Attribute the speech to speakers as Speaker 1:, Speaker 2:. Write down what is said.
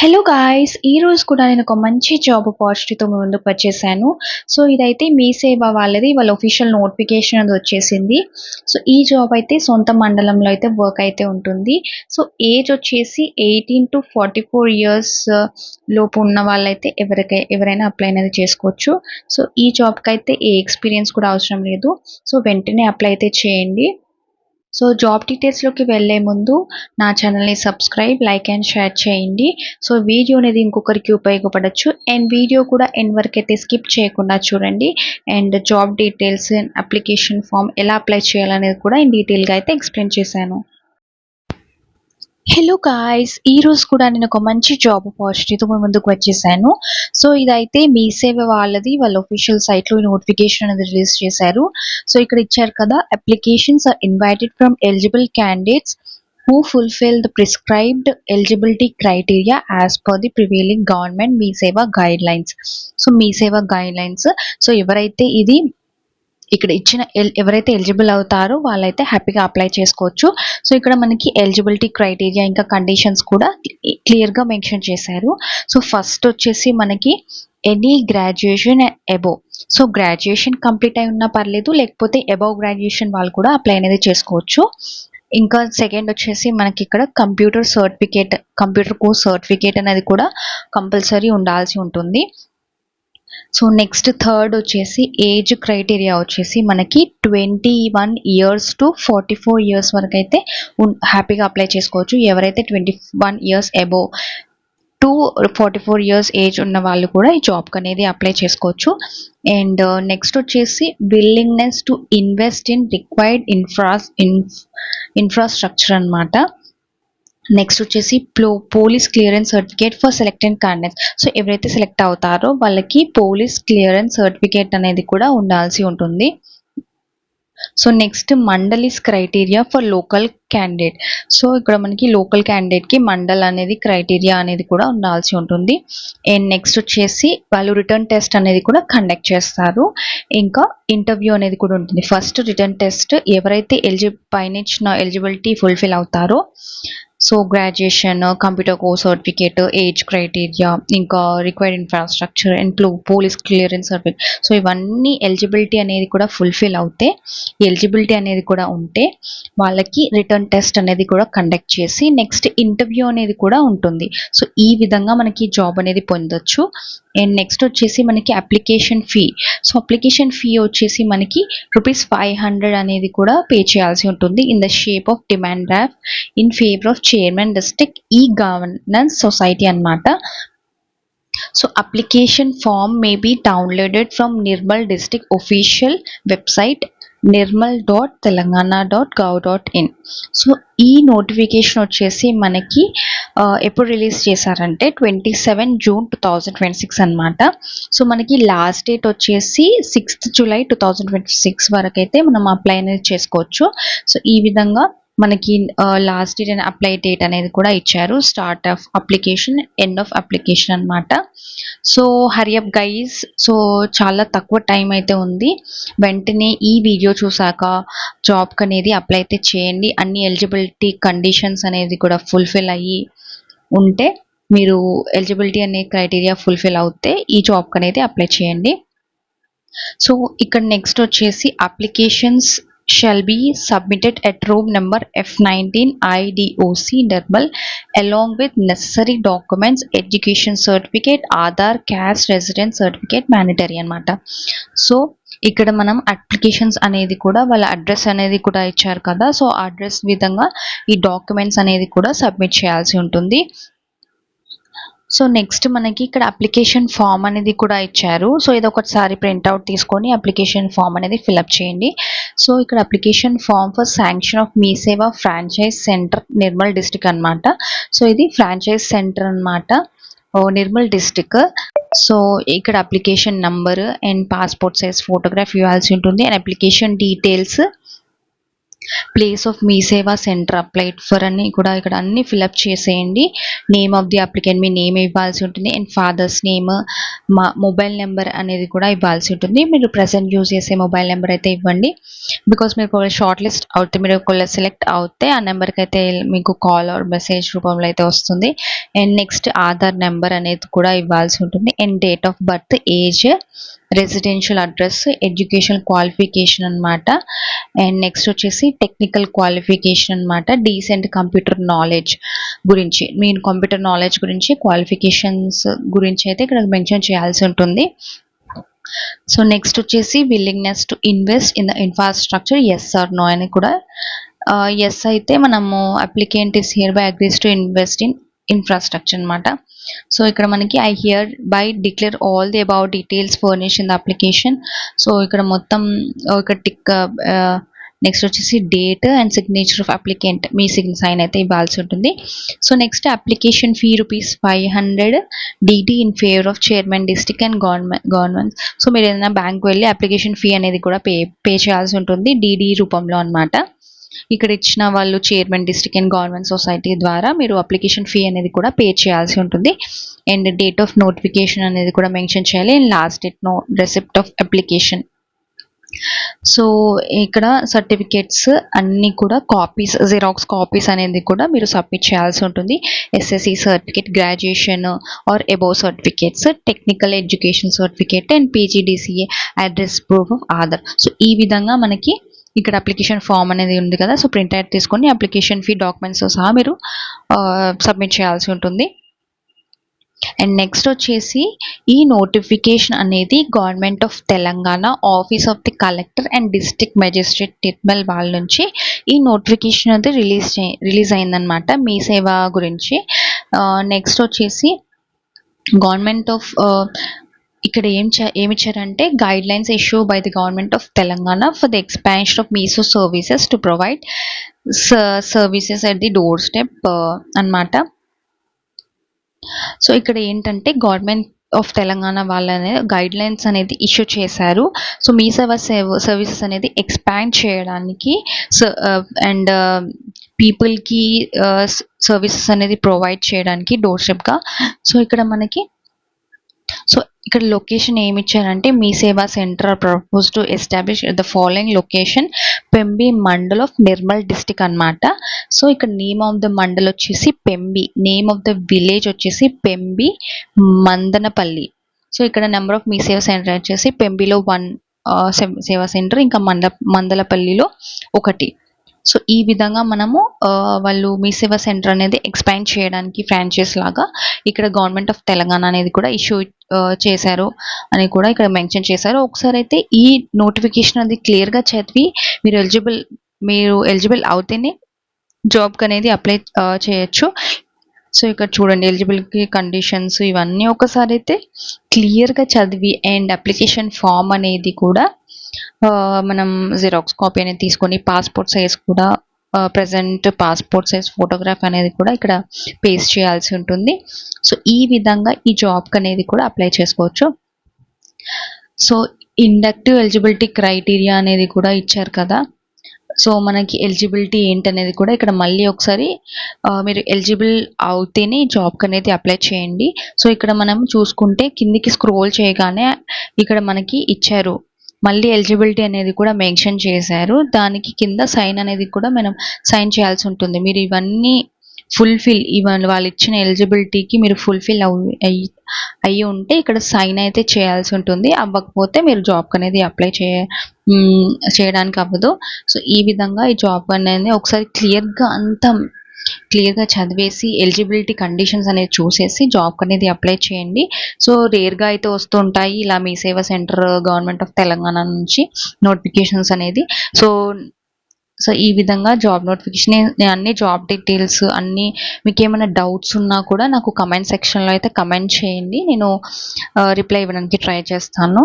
Speaker 1: Hello guys! ఈరోజు కూడా నేను ఒక మంచి జాబ్ ఆపర్చునిటీతో మీ ముందుకు వచ్చేసాను. సో, ఇదైతే మీ సేవ వాళ్ళది. వాళ్ళ ఆఫీషియల్ నోటిఫికేషన్ అది వచ్చేసింది. సో, ఈ జాబ్ అయితే సొంత మండలంలో అయితే వర్క్ అయితే ఉంటుంది. సో, ఏజ్ వచ్చేసి 18-44 ఇయర్స్ లోపు ఉన్న వాళ్ళైతే ఎవరైనా అప్లై అనేది చేసుకోవచ్చు. సో, ఈ జాబ్‌కైతే ఏ ఎక్స్‌పీరియన్స్ కూడా అవసరం లేదు. సో, వెంటనే అప్లై అయితే చేయండి. సో, జాబ్ డీటెయిల్స్‌లోకి వెళ్ళే ముందు నా ఛానల్‌ని సబ్స్క్రైబ్, లైక్ అండ్ షేర్ చేయండి. సో, వీడియో అనేది ఇంకొకరికి ఉపయోగపడొచ్చు. అండ్ వీడియో కూడా ఎండ్ వరకైతే స్కిప్ చేయకుండా చూడండి. And job details, application form ఎలా అప్లై చేయాలనేది కూడా ఇన్ డీటెయిల్‌గా అయితే ఎక్స్‌ప్లెయిన్ చేశాను. Hello guys! ఈరోజు కూడా నేను ఒక మంచి జాబ్ ఆపర్చునిటీతో మీ ముందుకు వచ్చేసాను. సో, ఇదైతే మీ సేవ వాళ్ళది. వాళ్ళ ఆఫీషియల్ సైట్‌లో ఈ నోటిఫికేషన్ అనేది రిలీజ్ చేశారు. సో, ఇక్కడ ఇచ్చారు కదా! Applications are invited from eligible candidates who fulfill the prescribed eligibility criteria as per the prevailing government మీ సేవ గైడ్‌లైన్స్. సో, మీ సేవ గైడ్‌లైన్స్. సో, ఎవరైతే ఇది ఇక్కడ ఇచ్చిన ఎవరైతే ఎలిజిబుల్ అవుతారో వాళ్ళైతే హ్యాపీగా అప్లై చేసుకోవచ్చు. సో, ఇక్కడ మనకి ఎలిజిబిలిటీ క్రైటీరియా ఇంకా కండిషన్స్ కూడా క్లియర్‌గా మెన్షన్ చేశారు. సో, ఫస్ట్ వచ్చేసి మనకి any graduation above. So, graduation complete అయి ఉన్నా పర్లేదు, లేకపోతే అబోవ్ గ్రాడ్యుయేషన్ వాళ్ళు కూడా అప్లై అనేది చేసుకోవచ్చు. ఇంకా సెకండ్ వచ్చేసి మనకి ఇక్కడ కంప్యూటర్ కోర్స్ సర్టిఫికేట్ అనేది కూడా కంపల్సరీ ఉండాల్సి ఉంటుంది. సో, నెక్స్ట్ థర్డ్ వచ్చేసి ఏజ్ క్రైటీరియా వచ్చేసి మనకి 21 ఇయర్స్ టు 44 ఇయర్స్ వరకైతే హ్యాపీగా అప్లై చేసుకోవచ్చు. ఎవరైతే 21 years above to 44 years age ఉన్న వాళ్ళు కూడా ఈ జాబ్‌కి అనేది అప్లై చేసుకోవచ్చు. అండ్ నెక్స్ట్ వచ్చేసి willingness to invest in required infrastructure అన్నమాట. నెక్స్ట్ వచ్చేసి police clearance certificate for selected candidates. So, ఎవరైతే సెలెక్ట్ అవుతారో వాళ్ళకి పోలీస్ క్లియరెన్స్ సర్టిఫికేట్ అనేది కూడా ఉండాల్సి ఉంటుంది. సో, నెక్స్ట్ మండలిస్ criteria for local candidate. So, ఇక్కడ మనకి లోకల్ క్యాండిడేట్‌కి మండల్ అనేది క్రైటీరియా అనేది కూడా ఉండాల్సి ఉంటుంది. అండ్ నెక్స్ట్ వచ్చేసి వాళ్ళు రిటన్ టెస్ట్ అనేది కూడా కండక్ట్ చేస్తారు. ఇంకా ఇంటర్వ్యూ అనేది కూడా ఉంటుంది. ఫస్ట్ రిటన్ టెస్ట్ ఎవరైతే పైన ఇచ్చిన ఎలిజిబిలిటీ ఫుల్‌ఫిల్ అవుతారో, so, graduation, computer course certificate, age criteria, ఇంకా required infrastructure and police clearance certificate. So, ఇవన్నీ ఎలిజిబిలిటీ అనేది కూడా ఫుల్‌ఫిల్ అవుతే, ఎలిజిబిలిటీ అనేది కూడా ఉంటే వాళ్ళకి రిటన్ టెస్ట్ అనేది కూడా కండక్ట్ చేసి నెక్స్ట్ ఇంటర్వ్యూ అనేది కూడా ఉంటుంది. సో, ఈ విధంగా మనకి జాబ్ అనేది పొందొచ్చు. అండ్ నెక్స్ట్ వచ్చేసి మనకి application fee. So, application fee వచ్చేసి మనకి ₹500 అనేది కూడా పే చేయాల్సి ఉంటుంది in the shape of demand draft in favour of chairman district governance society అన్నమాట. So, application form may be downloaded from Nirmal district official website nirmal.telangana.gov.in. So, ఈ notification వచ్చేసి మనకి ఎప్పుడు రిలీజ్ చేశారంటే 27 జూన్ 2026 అన్నమాట. సో, మనకి లాస్ట్ డేట్ వచ్చేసి 6th July 2026 వరకైతే మనం అప్లై అనేది చేసుకోవచ్చు. సో, ఈ విధంగా మనకి last date and apply date అనేది కూడా ఇచ్చారు. Start of application, end of application అన్నమాట. So, hurry up guys. So, చాలా తక్కువ టైం అయితే ఉంది. వెంటనే ఈ వీడియో చూసాక జాబ్‌కి అనేది అప్లై అయితే చేయండి. అన్ని ఎలిజిబిలిటీ కండిషన్స్ అనేది కూడా ఫుల్‌ఫిల్ అయ్యి ఉంటే, మీరు ఎలిజిబిలిటీ అనే క్రైటీరియా ఫుల్‌ఫిల్ అవుతే ఈ జాబ్‌కి అనేది అప్లై చేయండి. సో, ఇక్కడ నెక్స్ట్ వచ్చేసి applications shall be submitted at room number F19 IDOC Nirmal along with necessary documents, education certificate, Aadhaar, caste, residence certificate mandatory అన్నమాట. సో, ఇక్కడ మనం అప్లికేషన్స్ అనేది కూడా వాళ్ళ అడ్రస్ అనేది కూడా ఇచ్చారు కదా! సో, అడ్రస్ విధంగా ఈ డాక్యుమెంట్స్ అనేది కూడా సబ్మిట్ చేయాల్సి ఉంటుంది. సో, నెక్స్ట్ మనకి ఇక్కడ అప్లికేషన్ ఫామ్ అనేది కూడా ఇచ్చారు. సో, ఇది ఒకసారి ప్రింట్‌ఔట్ తీసుకొని అప్లికేషన్ ఫామ్ అనేది ఫిలప్ చేయండి. సో, ఇక్కడ application form for sanction of Mee Seva franchise centre Nirmal district అన్నమాట. సో, ఇది ఫ్రాంచైజ్ సెంటర్ అన్నమాట. నిర్మల్ డిస్ట్రిక్ట్. సో, ఇక్కడ application number and passport size photograph ఇవ్వాల్సి ఉంటుంది. And application details place of Mee Seva centre applied for అని కూడా ఇక్కడ అన్ని ఫిలప్ చేసేయండి. Name of the applicant me name ఇవ్వాల్సి ఉంటుంది అండ్ ఫాదర్స్ నేమ్, మా మొబైల్ నెంబర్ అనేది కూడా ఇవ్వాల్సి ఉంటుంది. మీరు ప్రజెంట్ యూజ్ చేసే మొబైల్ నెంబర్ అయితే ఇవ్వండి. బికాస్ మీరు ఒకవేళ షార్ట్ లిస్ట్ అవుతే, మీరు ఒకవేళ సెలెక్ట్ అవుతే ఆ నెంబర్కి అయితే మీకు కాల్ ఆర్ మెసేజ్ రూపంలో అయితే వస్తుంది. అండ్ నెక్స్ట్ ఆధార్ నెంబర్ అనేది కూడా ఇవ్వాల్సి ఉంటుంది. And date of birth, age, residential address, education qualification అనమాట. అండ్ నెక్స్ట్ వచ్చేసి టెక్నికల్ క్వాలిఫికేషన్ అనమాట. డీసెంట్ కంప్యూటర్ నాలెడ్జ్ గురించి, మీరు కంప్యూటర్ నాలెడ్జ్ గురించి క్వాలిఫికేషన్స్ గురించి అయితే ఇక్కడ మెన్షన్ చేయాల్సి ఉంటుంది. సో నెక్స్ట్ వచ్చేసి willingness to invest in the infrastructure, yes or no అని కూడా. ఎస్ అయితే మనము applicant is hereby agrees to invest in infrastructure అనమాట. సో ఇక్కడ మనకి I hereby declare all the about details furnish in the application. So ఇక్కడ మొత్తం ఒక టిక్, నెక్స్ట్ వచ్చేసి date and signature of applicant, మీ సైన్ అయితే ఇవ్వాల్సి ఉంటుంది. So next application fee ₹500 DD in favour of chairman district and government. So మీరు ఏదైనా బ్యాంక్ వెళ్ళి అప్లికేషన్ ఫీ అనేది కూడా పే చేయాల్సి ఉంటుంది డీడీ రూపంలో అనమాట. ఇక్కడ ఇచ్చిన వాళ్ళు chairman district and government society ద్వారా మీరు అప్లికేషన్ ఫీ అనేది కూడా పే చేయాల్సి ఉంటుంది. అండ్ డేట్ ఆఫ్ నోటిఫికేషన్ అనేది కూడా మెన్షన్ చేయాలి. And last date receipt of application. So ఇక్కడ సర్టిఫికేట్స్ అన్నీ కూడా కాపీస్, జిరాక్స్ కాపీస్ అనేది కూడా మీరు సబ్మిట్ చేయాల్సి ఉంటుంది. SSC certificate, graduation are above certificates, technical education certificate and PGDCA, address proof of Aadhaar. So ఈ విధంగా మనకి ఇక్కడ అప్లికేషన్ ఫామ్ అనేది ఉంది కదా, సో ప్రింట్ అవుట్ తీసుకొని అప్లికేషన్ ఫీ డాక్యుమెంట్స్తో సహా మీరు సబ్మిట్ చేయాల్సి ఉంటుంది. అండ్ నెక్స్ట్ వచ్చేసి ఈ నోటిఫికేషన్ అనేది government of Telangana office of the collector and district magistrate Nirmal వాళ్ళ నుంచి ఈ నోటిఫికేషన్ అనేది రిలీజ్ అయిందనమాట మీ సేవ గురించి. నెక్స్ట్ వచ్చేసి గవర్నమెంట్ ఆఫ్ ఇక్కడ ఏమి ఇచ్చారంటే guidelines issue by the government of Telangana for the expansion of MeeSeva services to provide services at the doorstep అన్నమాట. సో ఇక్కడ ఏంటంటే గవర్నమెంట్ ఆఫ్ తెలంగాణ వాళ్ళనే గైడ్ లైన్స్ అనేది ఇష్యూ చేశారు. సో మీ సేవ సర్వీసెస్ అనేది ఎక్స్పాండ్ చేయడానికి అండ్ పీపుల్కి సర్వీసెస్ అనేది ప్రొవైడ్ చేయడానికి డోర్ స్టెప్గా. సో ఇక్కడ మనకి ఇక్కడ లొకేషన్ ఏమి ఇచ్చారంటే మీ Seva centre propose to establish the following location, Pembi mandal of Nirmal district అనమాట. సో ఇక్కడ నేమ్ ఆఫ్ ద మండల్ వచ్చేసి Pembi, name of the village వచ్చేసి పెంబి మందనపల్లి. సో ఇక్కడ number of Mee Seva centre వచ్చేసి పెంబిలో 1 సేవా సెంటర్, ఇంకా మందలపల్లిలో 1. సో ఈ విధంగా మనము వాళ్ళు మీ సేవా సెంటర్ అనేది ఎక్స్పాండ్ చేయడానికి ఫ్రాంచైజ్ లాగా ఇక్కడ గవర్నమెంట్ ఆఫ్ తెలంగాణ అనేది కూడా ఇష్యూ చేశారు అని కూడా ఇక్కడ మెన్షన్ చేశారు. ఒకసారి అయితే ఈ నోటిఫికేషన్ అది క్లియర్గా చదివి మీరు ఎలిజిబుల్ అవుతేనే జాబ్కి అనేది అప్లై చేయొచ్చు. సో ఇక్కడ చూడండి ఎలిజిబిలిటీ కండిషన్స్ ఇవన్నీ ఒకసారి అయితే క్లియర్గా చదివి అండ్ అప్లికేషన్ ఫామ్ అనేది కూడా మనం జిరాక్స్ కాపీ అనేది తీసుకొని పాస్పోర్ట్ సైజ్ కూడా ప్రజెంట్ పాస్పోర్ట్ సైజ్ ఫోటోగ్రాఫ్ అనేది కూడా ఇక్కడ పేస్ట్ చేయాల్సి ఉంటుంది. సో ఈ విధంగా ఈ జాబ్కి అనేది కూడా అప్లై చేసుకోవచ్చు. సో ఇండక్టివ్ ఎలిజిబిలిటీ క్రైటీరియా అనేది కూడా ఇచ్చారు కదా, సో మనకి ఎలిజిబిలిటీ ఏంటనేది కూడా ఇక్కడ మళ్ళీ ఒకసారి మీరు ఎలిజిబుల్ అవుతేనే ఈ జాబ్కి అనేది అప్లై చేయండి. సో ఇక్కడ మనం చూసుకుంటే కిందికి స్క్రోల్ చేయగానే ఇక్కడ మనకి ఇచ్చారు, మళ్ళీ ఎలిజిబిలిటీ అనేది కూడా మెన్షన్ చేశారు. దానికి కింద సైన్ అనేది కూడా మనం సైన్ చేయాల్సి ఉంటుంది. మీరు ఇవన్నీ వాళ్ళు ఇచ్చిన ఎలిజిబిలిటీకి మీరు ఫుల్ఫిల్ అయ్యి ఉంటే ఇక్కడ సైన్ అయితే చేయాల్సి ఉంటుంది. అవ్వకపోతే మీరు జాబ్కి అనేది అప్లై చేయడానికి అవ్వదు. సో ఈ విధంగా ఈ జాబ్ అనేది ఒకసారి క్లియర్గా చదివేసి ఎలిజిబిలిటీ కండిషన్స్ అనేది చూసేసి జాబ్కి అనేది అప్లై చేయండి. సో రేర్గా అయితే వస్తుంటాయి ఇలా మీ Seva centre government of Telangana నుంచి నోటిఫికేషన్స్ అనేది. సో ఈ విధంగా జాబ్ నోటిఫికేషన్ అన్ని జాబ్ డీటెయిల్స్ అన్నీ మీకు ఏమైనా డౌట్స్ ఉన్నా కూడా నాకు కమెంట్ సెక్షన్లో అయితే కమెంట్ చేయండి, నేను రిప్లై ఇవ్వడానికి ట్రై చేస్తాను.